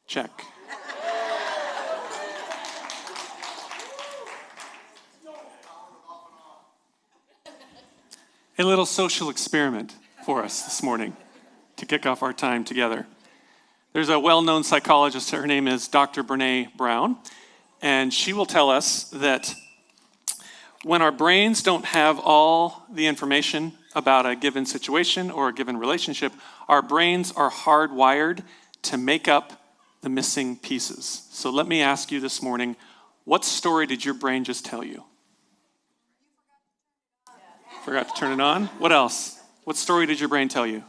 Check. A little social experiment for us this morning to kick off our time together. There's a well-known psychologist, her name is Dr. Brene Brown, and she will tell us that when our brains don't have all the information about a given situation or a given relationship, our brains are hardwired to make up the missing pieces. So let me ask you this morning, what story did your brain just tell you? Forgot to turn it on. What else? What story did your brain tell you?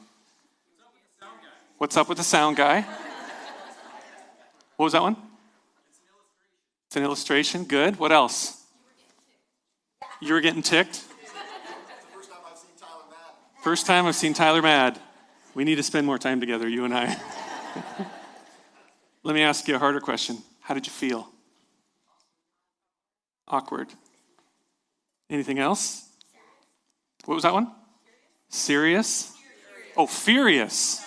What's up with the sound guy? What was that one? It's an illustration. Good. What else? You were getting ticked? First time I've seen Tyler mad. We need to spend more time together, you and I. Let me ask you a harder question. How did you feel? Awkward. Anything else? What was that one? Serious? Oh, furious.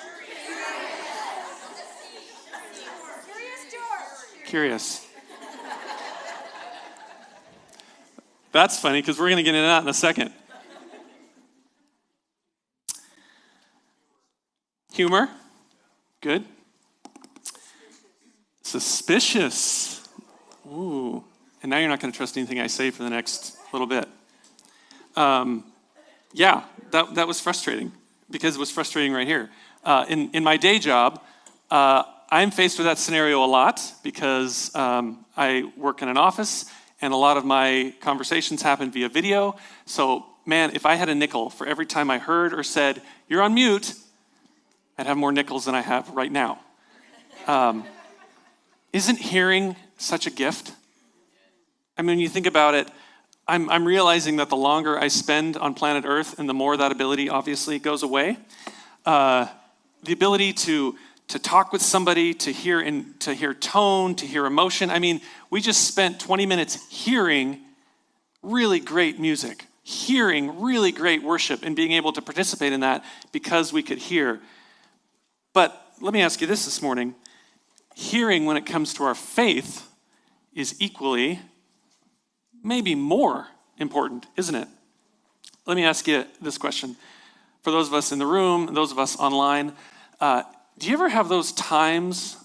Curious. That's funny because we're going to get into that in a second. Humor. Good. Suspicious. Ooh. And now you're not going to trust anything I say for the next little bit. Yeah, that was frustrating because it was frustrating right here. In my day job, I'm faced with that scenario a lot because I work in an office and a lot of my conversations happen via video. So, man, if I had a nickel for every time I heard or said, "You're on mute," I'd have more nickels than I have right now. Isn't hearing such a gift? I mean, when you think about it, I'm realizing that the longer I spend on planet Earth and the more that ability obviously goes away. The ability to talk with somebody, to hear tone, to hear emotion. I mean, we just spent 20 minutes hearing really great music, hearing really great worship and being able to participate in that because we could hear. But let me ask you this morning. Hearing when it comes to our faith is equally, maybe more important, isn't it? Let me ask you this question. For those of us in the room, those of us online, do you ever have those times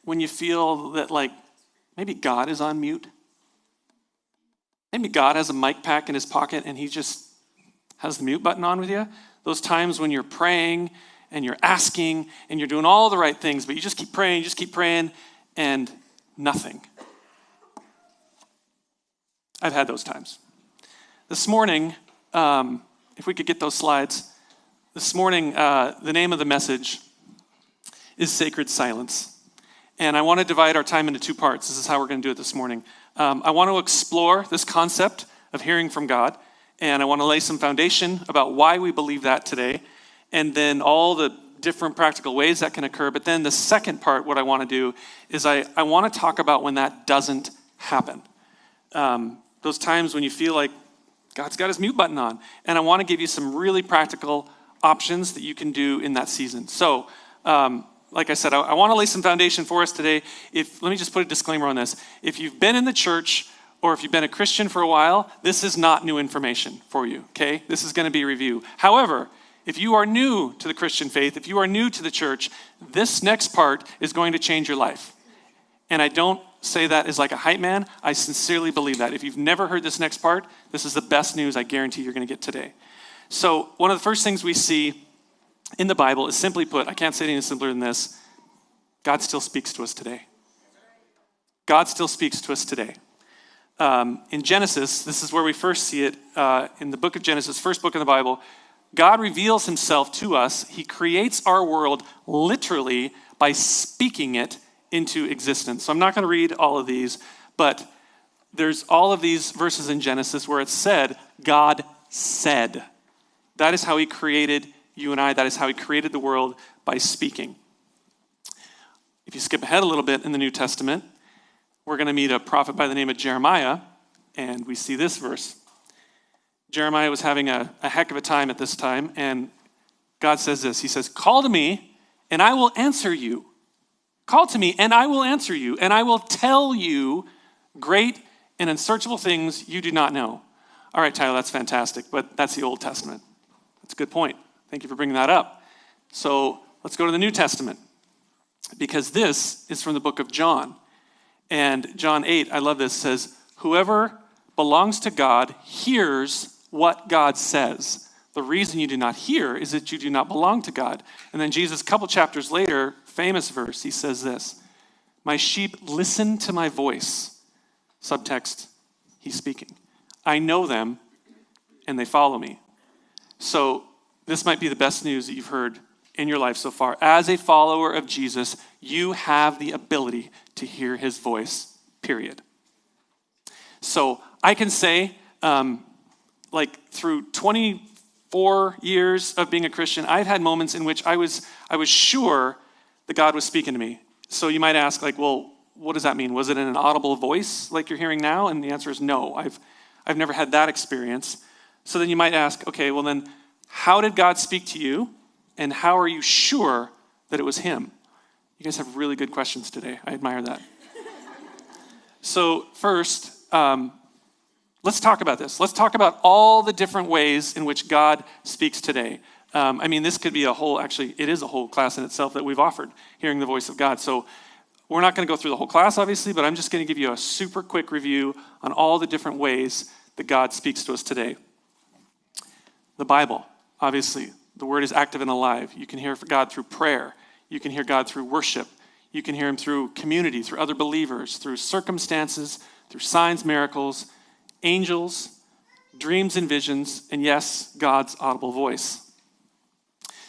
when you feel that like maybe God is on mute? Maybe God has a mic pack in his pocket and he just has the mute button on with you? Those times when you're praying and you're asking and you're doing all the right things, but you just keep praying, and nothing. I've had those times. This morning, if we could get those slides, this morning, the name of the message is Sacred Silence. And I want to divide our time into two parts. This is how we're going to do it this morning. I want to explore this concept of hearing from God, and I want to lay some foundation about why we believe that today, and then all the different practical ways that can occur. But then the second part, what I want to do is I want to talk about when that doesn't happen. Those times when you feel like God's got his mute button on. And I want to give you some really practical options that you can do in that season. So, like I said, I want to lay some foundation for us today. Let me just put a disclaimer on this. If you've been in the church or if you've been a Christian for a while, this is not new information for you, okay? This is going to be a review. However, if you are new to the Christian faith, if you are new to the church, this next part is going to change your life. And I don't say that as like a hype man. I sincerely believe that. If you've never heard this next part, this is the best news I guarantee you're going to get today. So one of the first things we see in the Bible is, simply put, I can't say it any simpler than this, God still speaks to us today. God still speaks to us today. In Genesis, this is where we first see it, in the book of Genesis, first book in the Bible. God reveals himself to us. He creates our world literally by speaking it into existence. So I'm not going to read all of these, but there's all of these verses in Genesis where it's said, God said. That is how he created you and I. That is how he created the world, by speaking. If you skip ahead a little bit in the New Testament, we're going to meet a prophet by the name of Jeremiah, and we see this verse. Jeremiah was having a heck of a time at this time, and God says this. He says, "Call to me, and I will answer you. Call to me, and I will answer you, and I will tell you great and unsearchable things you do not know. All right, Tyler, that's fantastic, but that's the Old Testament. That's a good point. Thank you for bringing that up. So let's go to the New Testament, because this is from the book of John. And John 8, I love this, says, whoever belongs to God hears what God says. The reason you do not hear is that you do not belong to God. And then Jesus, a couple chapters later, famous verse, he says this, my sheep listen to my voice. Subtext, he's speaking. I know them and they follow me. So this might be the best news that you've heard in your life so far. As a follower of Jesus, you have the ability to hear his voice, period. So I can say, through 24 years of being a Christian, I've had moments in which I was sure that God was speaking to me. So you might ask, well, what does that mean? Was it in an audible voice like you're hearing now? And the answer is no. I've never had that experience. So then you might ask, okay, well then, how did God speak to you? And how are you sure that it was him? You guys have really good questions today. I admire that. So first, let's talk about this. Let's talk about all the different ways in which God speaks today. This could be it is a whole class in itself that we've offered, hearing the voice of God. So we're not going to go through the whole class, obviously, but I'm just going to give you a super quick review on all the different ways that God speaks to us today. The Bible, obviously, the word is active and alive. You can hear God through prayer. You can hear God through worship. You can hear him through community, through other believers, through circumstances, through signs, miracles, angels, dreams and visions, and yes, God's audible voice.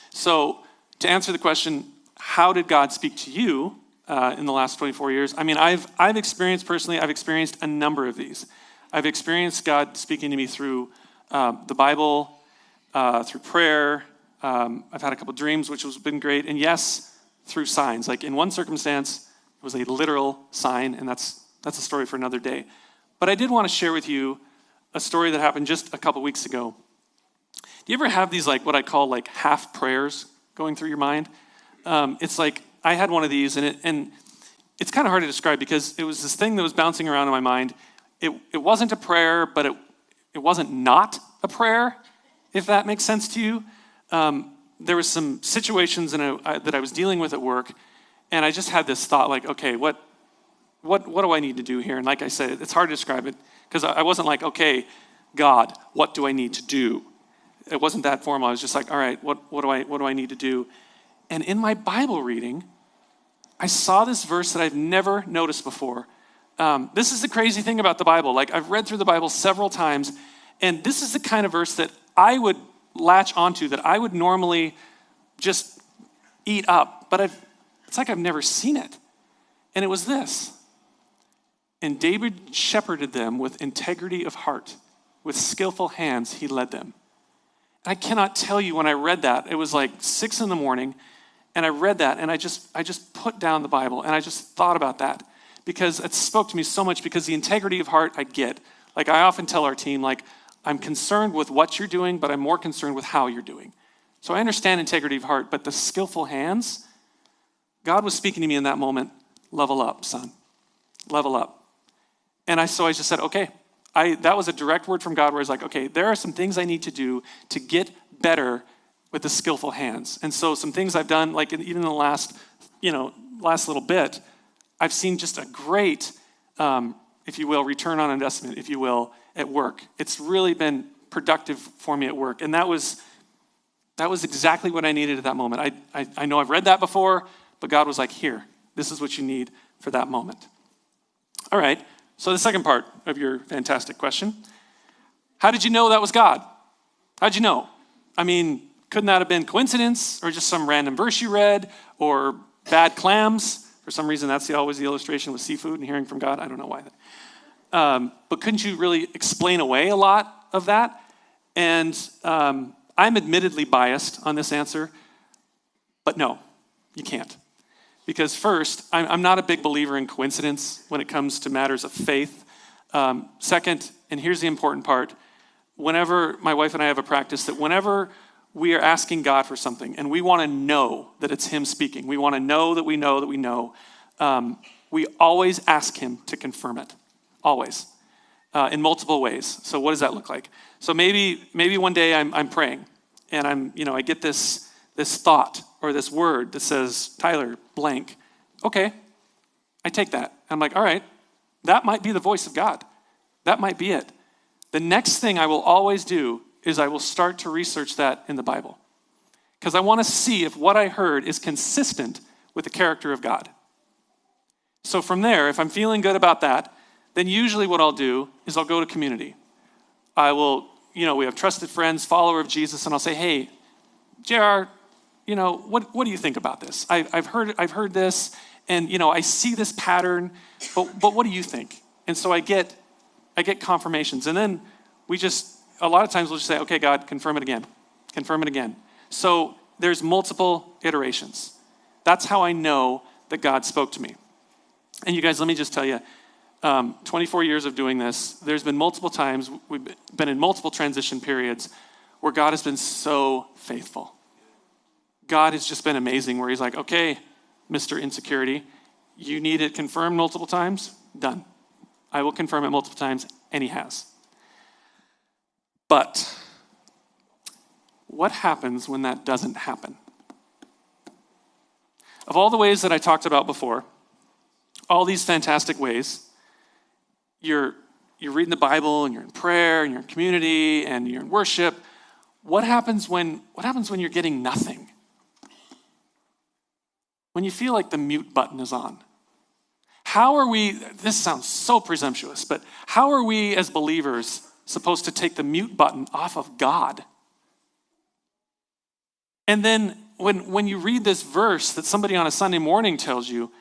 So to answer the question, how did God speak to you in the last 24 years? I've experienced a number of these. I've experienced God speaking to me through the Bible, through prayer. I've had a couple dreams, which has been great. And yes, through signs. Like in one circumstance, it was a literal sign, and that's a story for another day. But I did want to share with you a story that happened just a couple weeks ago. Do you ever have these what I call half prayers going through your mind? It's I had one of these, and it's kind of hard to describe because it was this thing that was bouncing around in my mind. It wasn't a prayer, but it wasn't not a prayer, if that makes sense to you. There was some situations that I was dealing with at work, and I just had this thought okay, what do I need to do here? And like I said, it's hard to describe it because I wasn't okay, God, what do I need to do? It wasn't that formal. I was just all right, what do I need to do? And in my Bible reading, I saw this verse that I've never noticed before. This is the crazy thing about the Bible. I've read through the Bible several times, and this is the kind of verse that I would latch onto, that I would normally just eat up. But it's I've never seen it. And it was this. And David shepherded them with integrity of heart. With skillful hands, he led them. And I cannot tell you when I read that, it was 6 a.m, and I read that, and I just put down the Bible, and I just thought about that. Because it spoke to me so much, because the integrity of heart I get. I often tell our team, I'm concerned with what you're doing, but I'm more concerned with how you're doing. So I understand integrity of heart, but the skillful hands, God was speaking to me in that moment, level up, son, level up. And so I just said, okay, that was a direct word from God where I was okay, there are some things I need to do to get better with the skillful hands. And so some things I've done, even in the last little bit, I've seen just a great, if you will, return on investment, if you will, at work. It's really been productive for me at work. And that was exactly what I needed at that moment. I know I've read that before, but God was here, this is what you need for that moment. All right, so the second part of your fantastic question, how did you know that was God? How'd you know? Couldn't that have been coincidence or just some random verse you read or bad clams? For some reason, that's always the illustration with seafood and hearing from God. I don't know why. But couldn't you really explain away a lot of that? And I'm admittedly biased on this answer, but no, you can't. Because first, I'm not a big believer in coincidence when it comes to matters of faith. Second, and here's the important part, whenever my wife and I have a practice that whenever we are asking God for something, and we want to know that it's him speaking. We want to know that we know that we know. We always ask him to confirm it, always, in multiple ways. So what does that look like? So maybe one day I'm praying, and I get this thought or this word that says, Tyler, blank. Okay, I take that. I'm like, all right, that might be the voice of God. That might be it. The next thing I will always do is I will start to research that in the Bible, because I want to see if what I heard is consistent with the character of God. So from there, if I'm feeling good about that, then usually what I'll do is I'll go to community. I will, we have trusted friends, follower of Jesus, and I'll say, hey, JR, what do you think about this? I've heard this, and I see this pattern, but what do you think? And so I get confirmations, and then a lot of times we'll just say, okay, God, confirm it again. So there's multiple iterations. That's how I know that God spoke to me. And you guys, let me just tell you, 24 years of doing this, there's been multiple times, we've been in multiple transition periods where God has been so faithful. God has just been amazing, where he's like, okay, Mr. Insecurity, you need it confirmed multiple times? Done. I will confirm it multiple times, and he has. But what happens when that doesn't happen? Of all the ways that I talked about before, all these fantastic ways, you're reading the Bible, and you're in prayer, and you're in community, and you're in worship. What happens when you're getting nothing? When you feel like the mute button is on? How are we, this sounds so presumptuous, but how are we as believers supposed to take the mute button off of God? And then when you read this verse that somebody on a Sunday morning tells you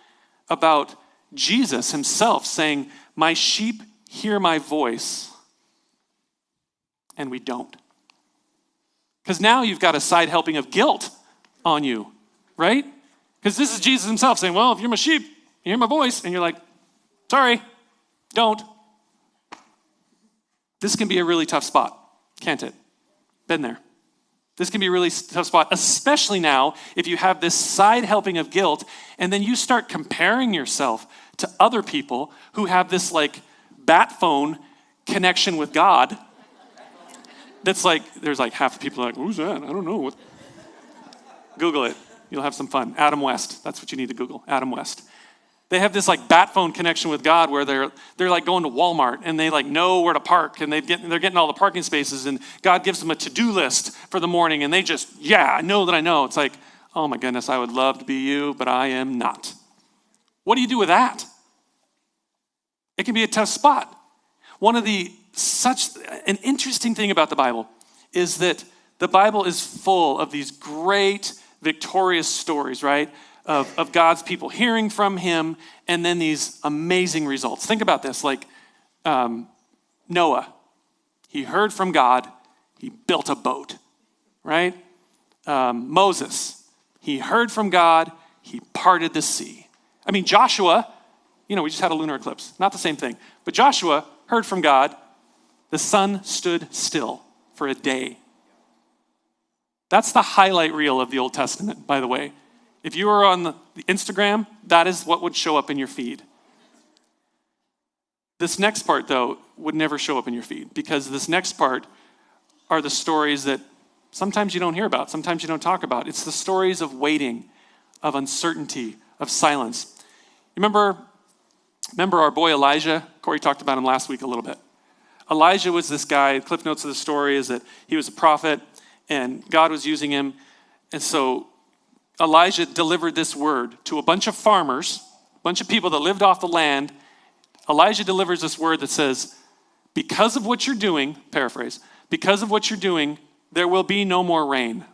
about Jesus himself saying, my sheep hear my voice, and we don't. Because now you've got a side helping of guilt on you, right? Because this is Jesus himself saying, well, if you're my sheep, you hear my voice, and you're like, sorry, don't. This can be a really tough spot, can't it? Been there. This can be a really tough spot, especially now if you have this side helping of guilt, and then you start comparing yourself to other people who have this like bat phone connection with God. That's like, there's like half the people are like, who's that? I don't know. Google it. You'll have some fun. Adam West. That's what you need to Google. Adam West. They have this like bat phone connection with God where they're like going to Walmart and they like know where to park, and they're getting all the parking spaces, and God gives them a to-do list for the morning, and they just, I know that I know. It's like, oh my goodness, I would love to be you, but I am not. What do you do with that? It can be a tough spot. An interesting thing about the Bible is that the Bible is full of these great victorious stories, right? Of God's people hearing from him, and then these amazing results. Think about this, like Noah. He heard from God. He built a boat, right? Moses. He heard from God. He parted the sea. I mean, Joshua, we just had a lunar eclipse. Not the same thing. But Joshua heard from God. The sun stood still for a day. That's the highlight reel of the Old Testament, by the way. If you were on the Instagram, that is what would show up in your feed. This next part, though, would never show up in your feed, because this next part are the stories that sometimes you don't hear about, sometimes you don't talk about. It's the stories of waiting, of uncertainty, of silence. You remember our boy Elijah? Corey talked about him last week a little bit. Elijah was this guy. Cliff notes of the story is that he was a prophet, and God was using him. And so Elijah delivered this word to a bunch of farmers, a bunch of people that lived off the land. Elijah delivers this word that says, because of what you're doing, paraphrase, because of what you're doing, there will be no more rain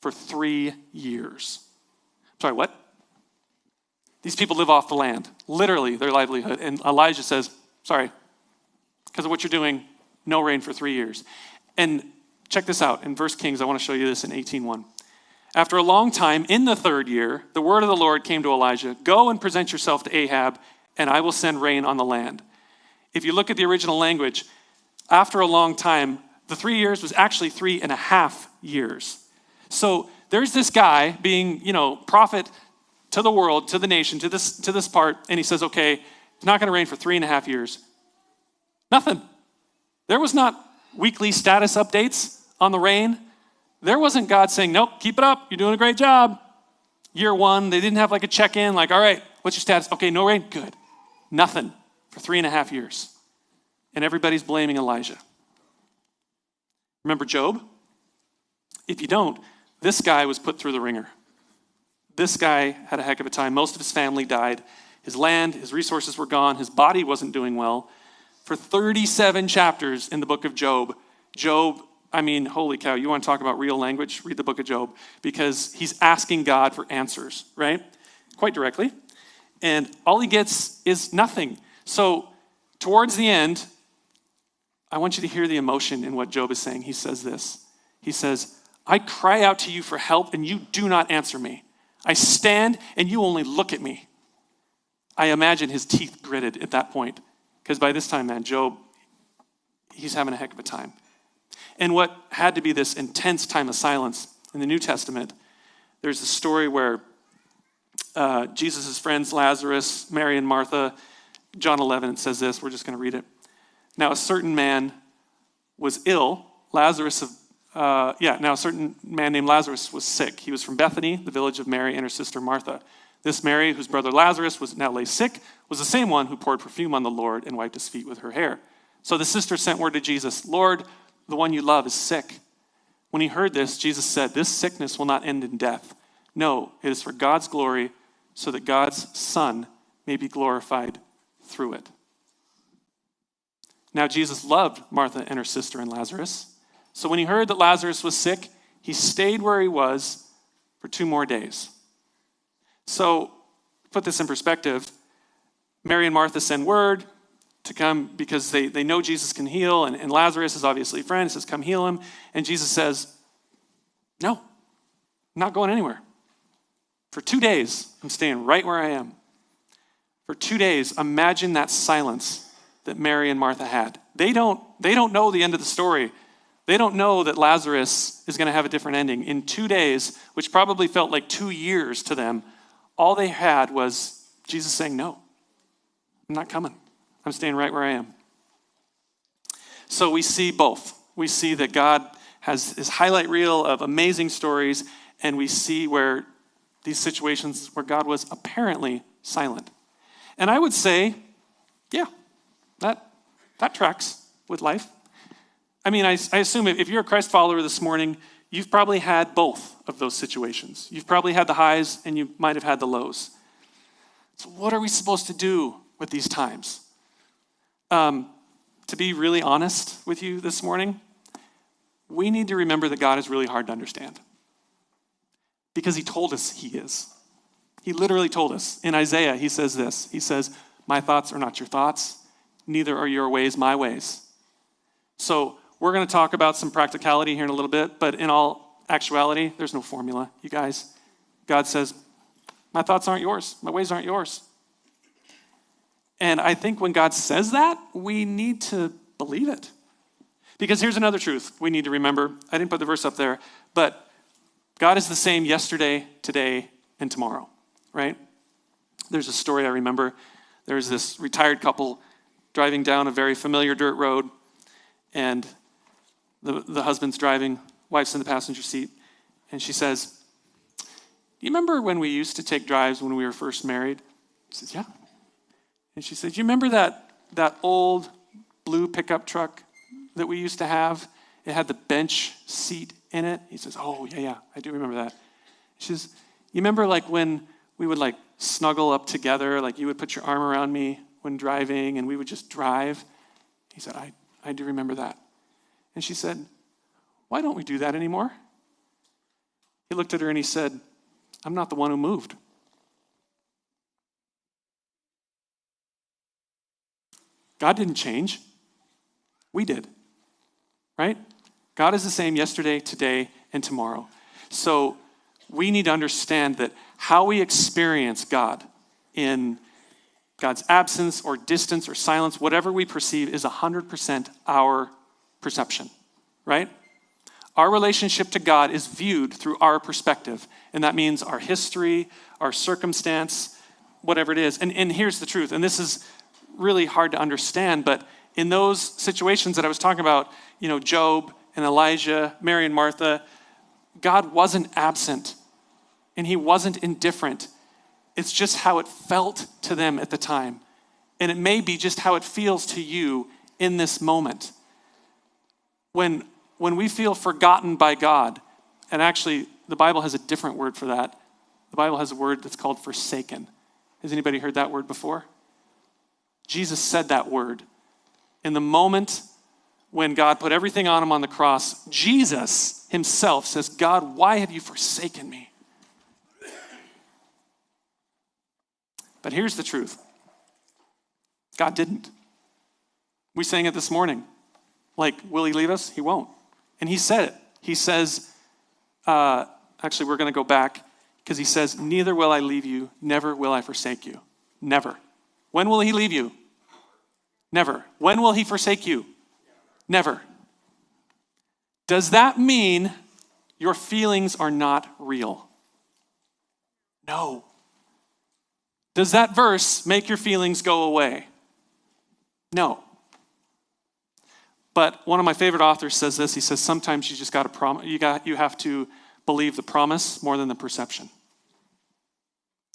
for 3 years. Sorry, what? These people live off the land, literally their livelihood. And Elijah says, sorry, because of what you're doing, no rain for 3 years. And check this out. In 1 Kings, I want to show you this in 18:1. After a long time, in the 3rd year, the word of the Lord came to Elijah, go and present yourself to Ahab, and I will send rain on the land. If you look at the original language, after a long time, The 3 years was actually 3.5 years. So there's this guy being, prophet to the world, to the nation, to this part, and he says, okay, it's not going to rain for 3.5 years. Nothing. There was not weekly status updates on the rain. There wasn't God saying, nope, keep it up. You're doing a great job. Year 1, they didn't have like a check-in, like, all right, what's your status? Okay, no rain? Good. Nothing for 3.5 years. And everybody's blaming Elijah. Remember Job? If you don't, this guy was put through the ringer. This guy had a heck of a time. Most of his family died. His land, his resources were gone. His body wasn't doing well. For 37 chapters in the book of Job, holy cow, you want to talk about real language? Read the book of Job, because he's asking God for answers, right? Quite directly. And all he gets is nothing. So towards the end, I want you to hear the emotion in what Job is saying. He says this. He says, I cry out to you for help and you do not answer me. I stand and you only look at me. I imagine his teeth gritted at that point, because by this time, man, Job, he's having a heck of a time. And what had to be this intense time of silence in the New Testament, there's a story where Jesus' friends, Lazarus, Mary, and Martha, John 11, it says this. We're just going to read it. Now, a certain man was ill. Now a certain man named Lazarus was sick. He was from Bethany, the village of Mary and her sister Martha. This Mary, whose brother Lazarus was now lay sick, was the same one who poured perfume on the Lord and wiped his feet with her hair. So the sister sent word to Jesus, Lord, the one you love is sick. When he heard this, Jesus said, this sickness will not end in death. No, it is for God's glory, so that God's Son may be glorified through it. Now Jesus loved Martha and her sister and Lazarus. So when he heard that Lazarus was sick, he stayed where he was for 2 more days. So put this in perspective. Mary and Martha send word to come because they know Jesus can heal, and Lazarus is obviously a friend. He says, come heal him. And Jesus says, no, I'm not going anywhere. For 2 days, I'm staying right where I am. For 2 days, imagine that silence that Mary and Martha had. They don't know the end of the story. They don't know that Lazarus is going to have a different ending. In 2 days, which probably felt like 2 years to them, all they had was Jesus saying, no, I'm not coming. I'm staying right where I am. So we see both. We see that God has his highlight reel of amazing stories, and we see where these situations where God was apparently silent. And I would say, yeah, that tracks with life. I mean, I assume if you're a Christ follower this morning, you've probably had both of those situations. You've probably had the highs and you might have had the lows. So what are we supposed to do with these times? To be really honest with you this morning, we need to remember that God is really hard to understand. Because he told us he is. He literally told us. In Isaiah, he says this. He says, my thoughts are not your thoughts, neither are your ways my ways. So we're going to talk about some practicality here in a little bit, but in all actuality, there's no formula, you guys. God says, my thoughts aren't yours. My ways aren't yours. And I think when God says that, we need to believe it. Because here's another truth we need to remember. I didn't put the verse up there, but God is the same yesterday, today, and tomorrow, right? There's a story I remember. There's this retired couple driving down a very familiar dirt road, and the husband's driving, wife's in the passenger seat, and she says, do you remember when we used to take drives when we were first married? He says, yeah. And she said, you remember that old blue pickup truck that we used to have? It had the bench seat in it. He says, oh, yeah, I do remember that. She says, you remember like when we would like snuggle up together, like you would put your arm around me when driving and we would just drive? He said, I do remember that. And she said, why don't we do that anymore? He looked at her and he said, I'm not the one who moved. God didn't change. We did, right? God is the same yesterday, today, and tomorrow. So we need to understand that how we experience God in God's absence or distance or silence, whatever we perceive is 100% our perception, right? Our relationship to God is viewed through our perspective, and that means our history, our circumstance, whatever it is. And here's the truth, and this is really hard to understand, but in those situations that I was talking about, Job and Elijah, Mary and Martha, God wasn't absent, and he wasn't indifferent. It's just how it felt to them at the time. And it may be just how it feels to you in this moment. When we feel forgotten by God, and actually the Bible has a different word for that. The Bible has a word that's called forsaken. Has anybody heard that word before? Jesus said that word. In the moment when God put everything on him on the cross, Jesus himself says, God, why have you forsaken me? But here's the truth. God didn't. We sang it this morning. Will he leave us? He won't. And he said it. He says, actually, we're going to go back because he says, neither will I leave you, never will I forsake you. Never. When will he leave you? Never. When will he forsake you? Never. Does that mean your feelings are not real? No. Does that verse make your feelings go away? No. But one of my favorite authors says this. He says, sometimes you just got to you have to believe the promise more than the perception.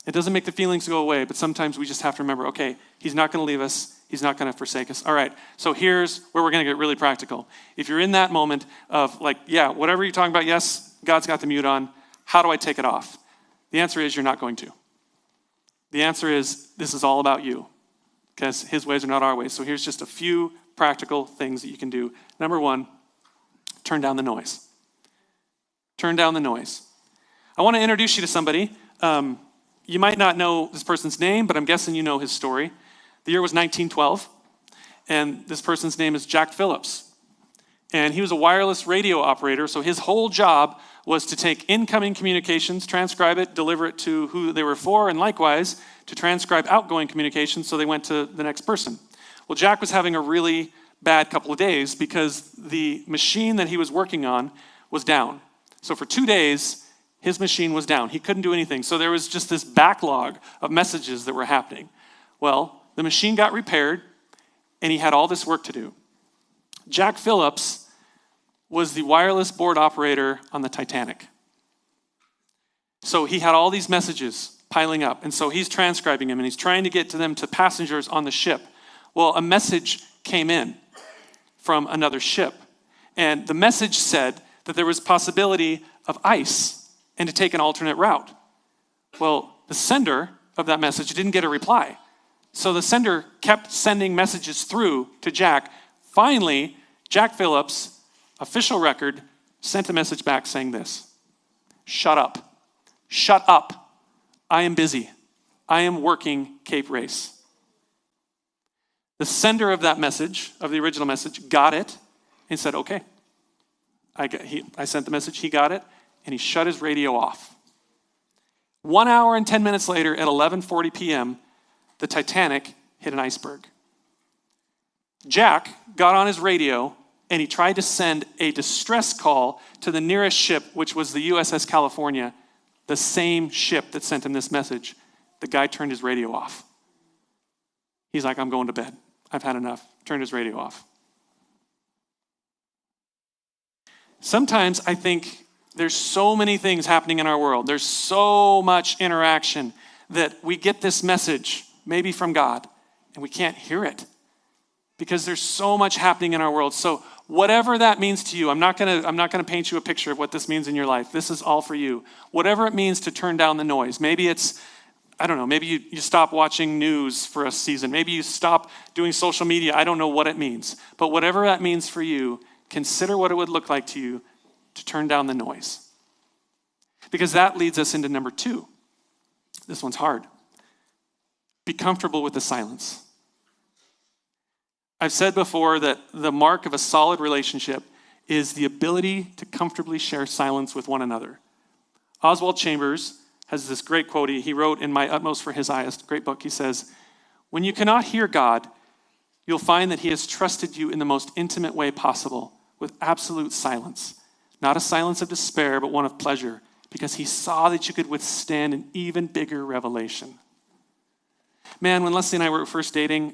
It doesn't make the feelings go away, but sometimes we just have to remember, okay, he's not going to leave us. He's not going to forsake us. All right, so here's where we're going to get really practical. If you're in that moment of whatever you're talking about, yes, God's got the mute on. How do I take it off? The answer is you're not going to. The answer is this is all about you because his ways are not our ways. So here's just a few practical things that you can do. Number one, turn down the noise. Turn down the noise. I want to introduce you to somebody. You might not know this person's name, but I'm guessing you know his story. The year was 1912, and this person's name is Jack Phillips. And he was a wireless radio operator, so his whole job was to take incoming communications, transcribe it, deliver it to who they were for, and likewise to transcribe outgoing communications so they went to the next person. Well, Jack was having a really bad couple of days because the machine that he was working on was down. So for 2 days, his machine was down. He couldn't do anything. So there was just this backlog of messages that were happening. Well, the machine got repaired, and he had all this work to do. Jack Phillips was the wireless board operator on the Titanic. So he had all these messages piling up, and so he's transcribing them, and he's trying to get to them to passengers on the ship. Well, a message came in from another ship, and the message said that there was possibility of ice and to take an alternate route. Well, the sender of that message didn't get a reply. So the sender kept sending messages through to Jack. Finally, Jack Phillips, official record, sent a message back saying this: shut up. Shut up. I am busy. I am working Cape Race. The sender of that message, of the original message, got it and said, okay. I sent the message, he got it, and he shut his radio off. 1 hour and 10 minutes later at 11:40 p.m., the Titanic hit an iceberg. Jack got on his radio and he tried to send a distress call to the nearest ship, which was the USS California, the same ship that sent him this message. The guy turned his radio off. He's like, I'm going to bed. I've had enough. Turned his radio off. Sometimes I think there's so many things happening in our world. There's so much interaction that we get this message, maybe from God, and we can't hear it because there's so much happening in our world. So whatever that means to you, I'm not gonna paint you a picture of what this means in your life. This is all for you. Whatever it means to turn down the noise. Maybe it's, I don't know, maybe you stop watching news for a season. Maybe you stop doing social media. I don't know what it means. But whatever that means for you, consider what it would look like to you to turn down the noise. Because that leads us into number 2. This one's hard. Be comfortable with the silence. I've said before that the mark of a solid relationship is the ability to comfortably share silence with one another. Oswald Chambers has this great quote he wrote in My Utmost for His Eyes, great book. He says, when you cannot hear God, you'll find that he has trusted you in the most intimate way possible with absolute silence. Not a silence of despair, but one of pleasure, because he saw that you could withstand an even bigger revelation. Man, when Leslie and I were first dating,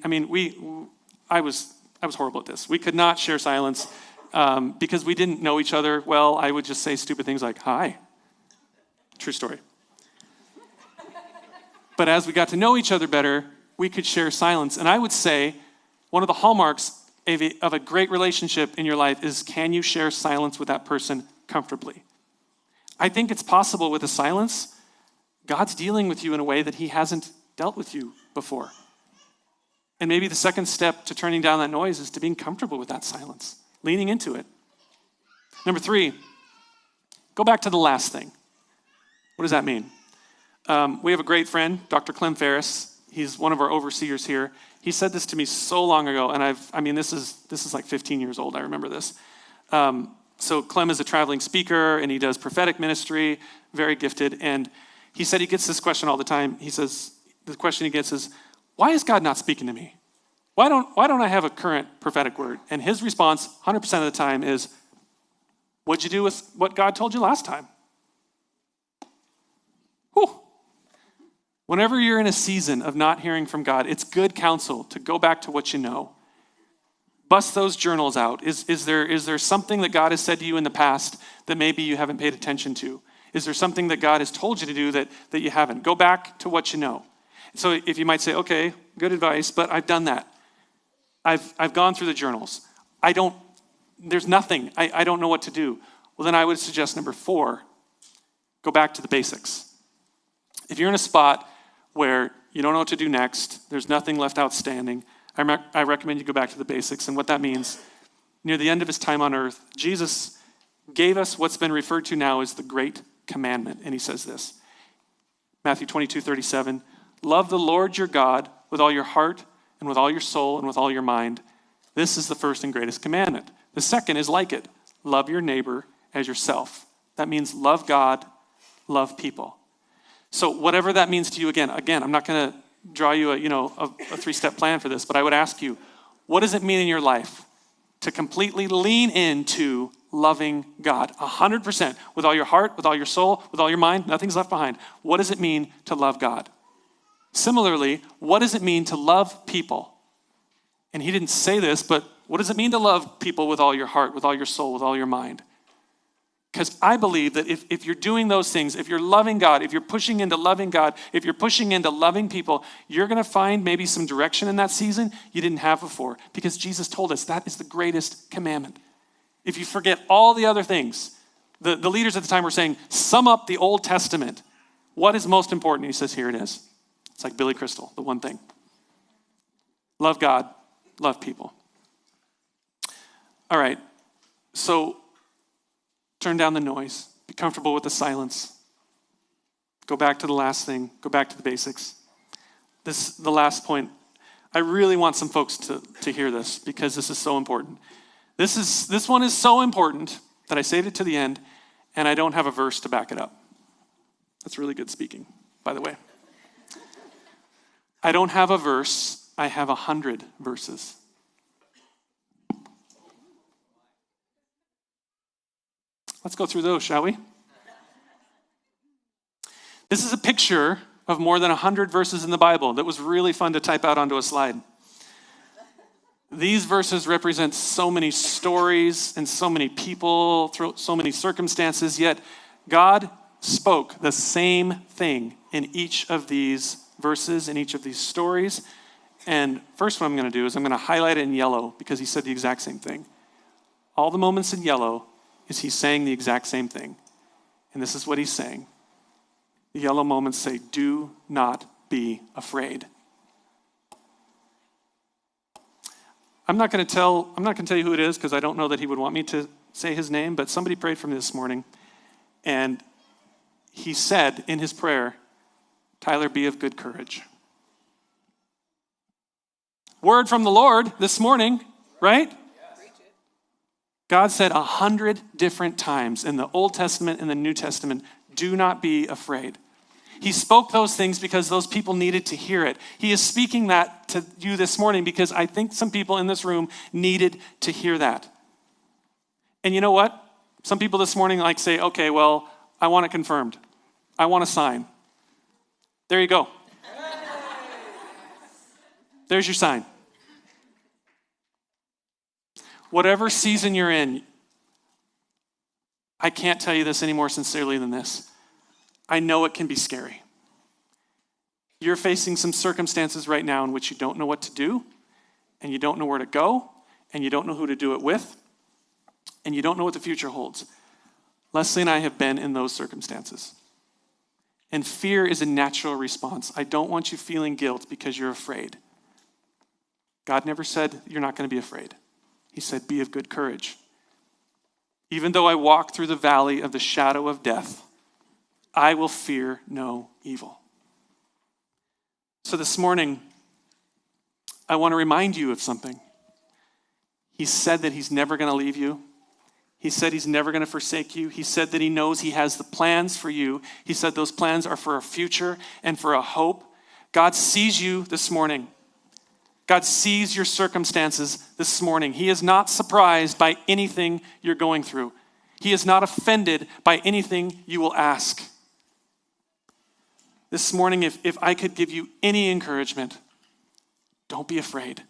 I was horrible at this. We could not share silence because we didn't know each other well. I would just say stupid things like, hi. True story. But as we got to know each other better, we could share silence. And I would say one of the hallmarks of a great relationship in your life is, can you share silence with that person comfortably? I think it's possible with a silence. God's dealing with you in a way that he hasn't dealt with you before. And maybe the second step to turning down that noise is to being comfortable with that silence, leaning into it. Number 3, go back to the last thing. What does that mean? We have a great friend, Dr. Clem Ferris. He's one of our overseers here. He said this to me so long ago, and this is like 15 years old. I remember this. So Clem is a traveling speaker, and he does prophetic ministry, very gifted. And he said he gets this question all the time. He says the question he gets is, why is God not speaking to me? Why don't I have a current prophetic word? And his response 100% of the time is, what'd you do with what God told you last time? Whew. Whenever you're in a season of not hearing from God, it's good counsel to go back to what you know. Bust those journals out. Is there something that God has said to you in the past that maybe you haven't paid attention to? Is there something that God has told you to do that you haven't? Go back to what you know. So if you might say, okay, good advice, but I've done that. I've gone through the journals. There's nothing. I don't know what to do. Well, then I would suggest number 4, go back to the basics. If you're in a spot where you don't know what to do next, there's nothing left outstanding, I recommend you go back to the basics. And what that means, near the end of his time on earth, Jesus gave us what's been referred to now as the Great Commandment. And he says this, Matthew 22:37, love the Lord your God with all your heart and with all your soul and with all your mind. This is the first and greatest commandment. The second is like it. Love your neighbor as yourself. That means love God, love people. So whatever that means to you, again, I'm not going to draw you a 3-step plan for this, but I would ask you, what does it mean in your life to completely lean into loving God 100% with all your heart, with all your soul, with all your mind? Nothing's left behind. What does it mean to love God? Similarly, what does it mean to love people? And he didn't say this, but what does it mean to love people with all your heart, with all your soul, with all your mind? Because I believe that if you're doing those things, if you're loving God, if you're pushing into loving God, if you're pushing into loving people, you're going to find maybe some direction in that season you didn't have before. Because Jesus told us that is the greatest commandment. If you forget all the other things, the leaders at the time were saying, sum up the Old Testament. What is most important? He says, here it is. It's like Billy Crystal, the one thing. Love God, love people. All right, so turn down the noise. Be comfortable with the silence. Go back to the last thing. Go back to the basics. The last point. I really want some folks to hear this because this is so important. This one is so important that I saved it to the end, and I don't have a verse to back it up. That's really good speaking, by the way. I don't have a verse. I have 100 verses. Let's go through those, shall we? This is a picture of more than 100 verses in the Bible that was really fun to type out onto a slide. These verses represent so many stories and so many people, so many circumstances, yet God spoke the same thing in each of these verses, in each of these stories. And first what I'm going to do is I'm going to highlight it in yellow because he said the exact same thing. All the moments in yellow is he's saying the exact same thing. And this is what he's saying. The yellow moments say, do not be afraid. I'm not going to tell you who it is because I don't know that he would want me to say his name, but somebody prayed for me this morning. And he said in his prayer, Tyler, be of good courage. Word from the Lord this morning, right? God said 100 different times in the Old Testament and the New Testament, do not be afraid. He spoke those things because those people needed to hear it. He is speaking that to you this morning because I think some people in this room needed to hear that. And you know what? Some people this morning say, okay, well, I want it confirmed. I want a sign. There you go. There's your sign. Whatever season you're in, I can't tell you this any more sincerely than this. I know it can be scary. You're facing some circumstances right now in which you don't know what to do, and you don't know where to go, and you don't know who to do it with, and you don't know what the future holds. Leslie and I have been in those circumstances. And fear is a natural response. I don't want you feeling guilt because you're afraid. God never said you're not going to be afraid. He said, be of good courage. Even though I walk through the valley of the shadow of death, I will fear no evil. So this morning, I want to remind you of something. He said that he's never going to leave you. He said he's never going to forsake you. He said that he knows he has the plans for you. He said those plans are for a future and for a hope. God sees you this morning. God sees your circumstances this morning. He is not surprised by anything you're going through. He is not offended by anything you will ask. This morning, if I could give you any encouragement, don't be afraid.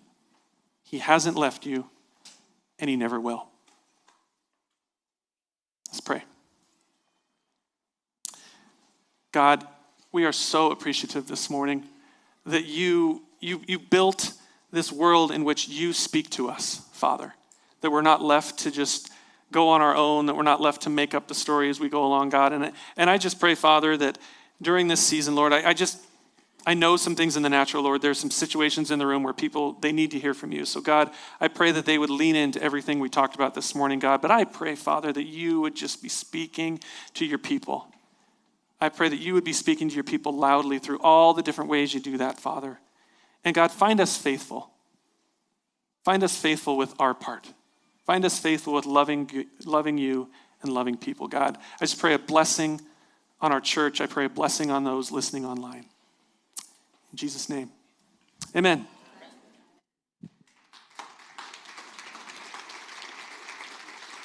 He hasn't left you, and he never will. Let's pray. God, we are so appreciative this morning that you built this world in which you speak to us, Father, that we're not left to just go on our own, that we're not left to make up the story as we go along, God. And I just pray, Father, that during this season, Lord, I know some things in the natural, Lord. There's some situations in the room where people, they need to hear from you. So God, I pray that they would lean into everything we talked about this morning, God. But I pray, Father, that you would just be speaking to your people. I pray that you would be speaking to your people loudly through all the different ways you do that, Father. And God, find us faithful. Find us faithful with our part. Find us faithful with loving you and loving people, God. I just pray a blessing on our church. I pray a blessing on those listening online. In Jesus' name, amen.